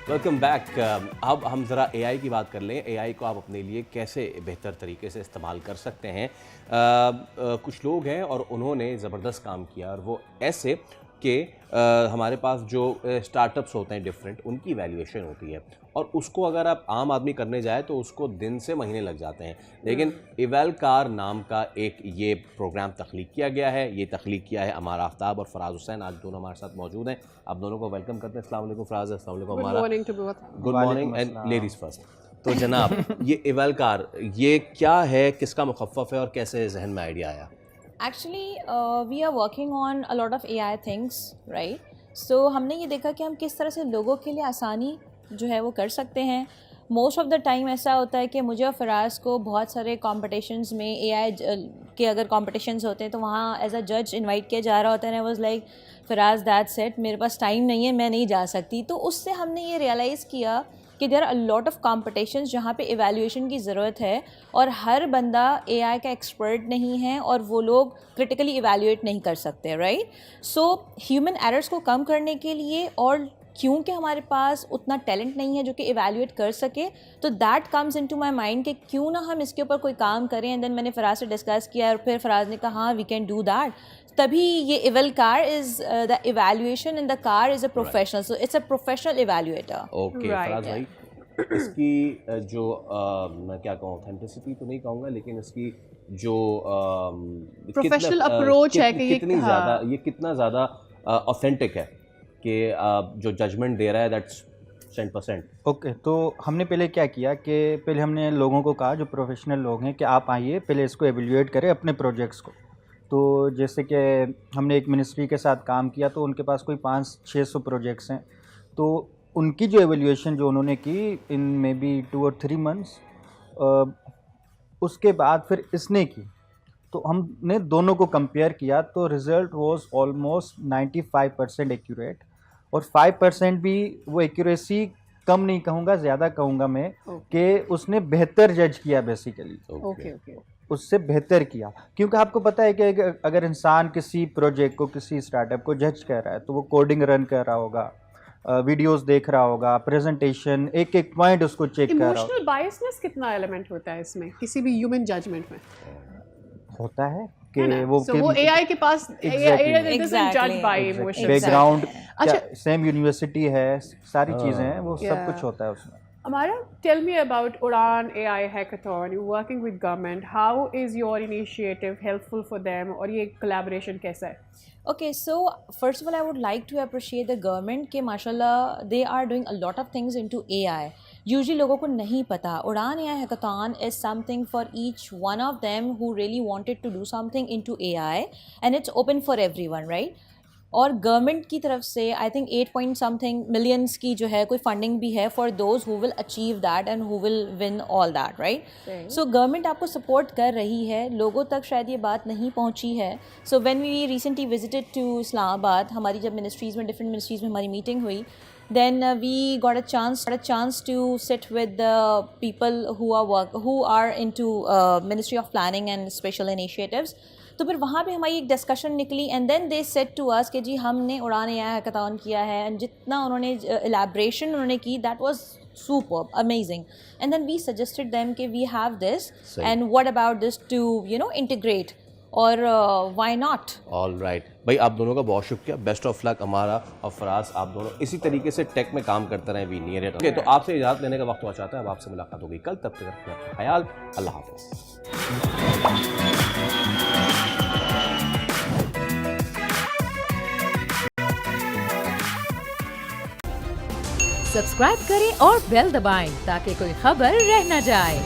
Welcome back. اب ہم ذرا اے آئی کی بات کر لیں. اے آئی کو آپ اپنے لیے کیسے بہتر طریقے سے استعمال کر سکتے ہیں. کچھ لوگ ہیں اور انہوں نے زبردست کام کیا، اور وہ ایسے کہ ہمارے پاس جو اسٹارٹ اپس ہوتے ہیں ڈفرینٹ، ان کی ویلیویشن ہوتی ہے، اور اس کو اگر آپ عام آدمی کرنے جائے تو اس کو دن سے مہینے لگ جاتے ہیں. لیکن ایویل کار نام کا ایک یہ پروگرام تخلیق کیا گیا ہے. یہ تخلیق کیا ہے عمار آفتاب اور فراز حسین. آج دونوں ہمارے ساتھ موجود ہیں. آپ دونوں کو ویلکم کرتے ہیں. السلام علیکم فراز. السلام علیکم Ammara. Good morning and ladies first. تو جناب یہ ایویل کار یہ کیا ہے، کس کا مخفف ہے، اور کیسے ذہن میں آئیڈیا آیا؟ Actually, we are working on a lot of AI things, right? So ہم نے یہ دیکھا کہ ہم کس طرح سے لوگوں کے لیے آسانی جو ہے وہ کر سکتے ہیں. موسٹ آف دا ٹائم ایسا ہوتا ہے کہ مجھے اور فراز کو بہت سارے کمپٹیشنز میں اے آئی کے اگر کمپٹیشنز ہوتے ہیں تو وہاں ایز اے جج انوائٹ کیا جا رہا ہوتا ہے. I was like, Faraz that's it, میرے پاس ٹائم نہیں ہے، میں نہیں جا سکتی. تو اس سے ہم نے یہ ریئلائز کیا کہ there are lot of competitions جہاں پہ ایویلیویشن کی ضرورت ہے، اور ہر بندہ اے آئی کا ایکسپرٹ نہیں ہے، اور وہ لوگ کرٹیکلی ایویلیویٹ نہیں کر سکتے، رائٹ؟ سو ہیومن ایررز کو کم کرنے کے لیے، اور کیونکہ ہمارے پاس اتنا ٹیلنٹ نہیں ہے جو کہ ایویلیویٹ کر سکے، تو that comes into my mind کہ کیوں نہ ہم اس کے اوپر کوئی کام کریں. اینڈ دین میں نے فراز سے ڈسکس کیا، اور پھر فراز نے کہا ہاں وی کین ڈو دیٹ. تبھی یہ evil car is the evaluation and the car is a professional, so it's a professional evaluator. Okay Faraz بھائی، اس کی جو میں کیا کہوں، اوتھینٹسٹی تو نہیں کہوں گا، لیکن اس کی جو پروفیشنل اپروچ ہے کہ کتنی زیادہ، یہ کتنا زیادہ اوتھینٹک ہے کہ جو ججمنٹ دے رہا ہے دیٹس 100%. اوکے، تو ہم نے پہلے کیا کیا کہ پہلے ہم نے لوگوں کو کہا جو پروفیشنل لوگ ہیں کہ آپ آئیے پہلے اس کو ایویلیویٹ کریں اپنے پروجیکٹس کو. تو جیسے کہ ہم نے ایک منسٹری کے ساتھ کام کیا تو ان کے پاس کوئی 500-600 پروجیکٹس ہیں. تو ان کی جو ایویلیویشن جو انہوں نے کی ان میں بی 2 or 3 months، اس کے بعد پھر اس نے کی، تو ہم نے دونوں کو کمپیئر کیا تو ریزلٹ واز آلموسٹ 95% ایکوریٹ، اور 5% بھی وہ ایکوریسی کم نہیں کہوں گا، زیادہ کہوں گا میں کہ اس نے بہتر جج کیا بیسیکلی. اس سے بہتر کیا، کیونکہ آپ کو پتہ ہے کہ اگر انسان کسی پروجیکٹ کو، کسی اسٹارٹ اپ کو جج کر رہا ہے تو وہ کوڈنگ رن کر رہا ہوگا، ویڈیوز دیکھ رہا ہوگا، پریزنٹیشن، ایک ایک پوائنٹ اس کو چیک کر رہا ہوگا. ایموشنل بائسنس کتنا ایلیمنٹ ہوتا ہے اس میں کسی بھی ہیومن ججمنٹ میں؟ ہوتا ہے کہ وہ اے آئی کے پاس بیک گراؤنڈ سیم یونیورسٹی ہے، ساری چیزیں ہیں، وہ سب کچھ ہوتا ہے اس میں. Amara, tell me about Udan AI Hackathon. You're working with government. How is your initiative helpful for them? اور یہ collaboration کیسا ہے؟ Okay, so first of all, I would like to appreciate the government کہ ماشاءاللہ they are doing a lot of things into AI. Usually لوگوں کو نہیں پتا. Udan AI Hackathon is something for each one of them who really wanted to do something into AI, and it's open for everyone, right? اور government کی طرف سے I think 8 millions کی جو ہے کوئی فنڈنگ بھی ہے for those who will achieve that and who will one all that, right? So government آپ کو سپورٹ کر رہی ہے، لوگوں تک شاید یہ بات نہیں پہنچی ہے. So when we recently visited to Islamabad, ہماری جب منسٹریز میں ڈفرینٹ منسٹریز میں ہماری میٹنگ ہوئی، then we got a chance to sit with the people who are into Ministry of Planning and Special Initiatives. تو پھر وہاں پہ ہماری ایک ڈسکشن نکلی، and then they said to us کہ جی ہم نے اڑان AI ہیکاثون کیا ہے، اینڈ جتنا انہوں نے ایلیبریشن انہوں نے کی that was superb amazing. And then we suggested them کہ we have this and what about this to integrate, اور وائی ناٹ. آل رائٹ بھائی، آپ دونوں کا بہت شکریہ. بیسٹ آف لک ہمارا اور فراز، آپ دونوں اسی طریقے سے ٹیک میں کام کرتے رہیں. وی نیئر اٹ. اوکے، تو آپ سے اجازت لینے کا وقت ہوا چاہتا ہے. اب آپ سے ملاقات ہوگی کل، تب تک رکھیں اپنا خیال. اللہ حافظ. سبسکرائب کریں اور بیل دبائیں تاکہ کوئی خبر رہ نہ جائے.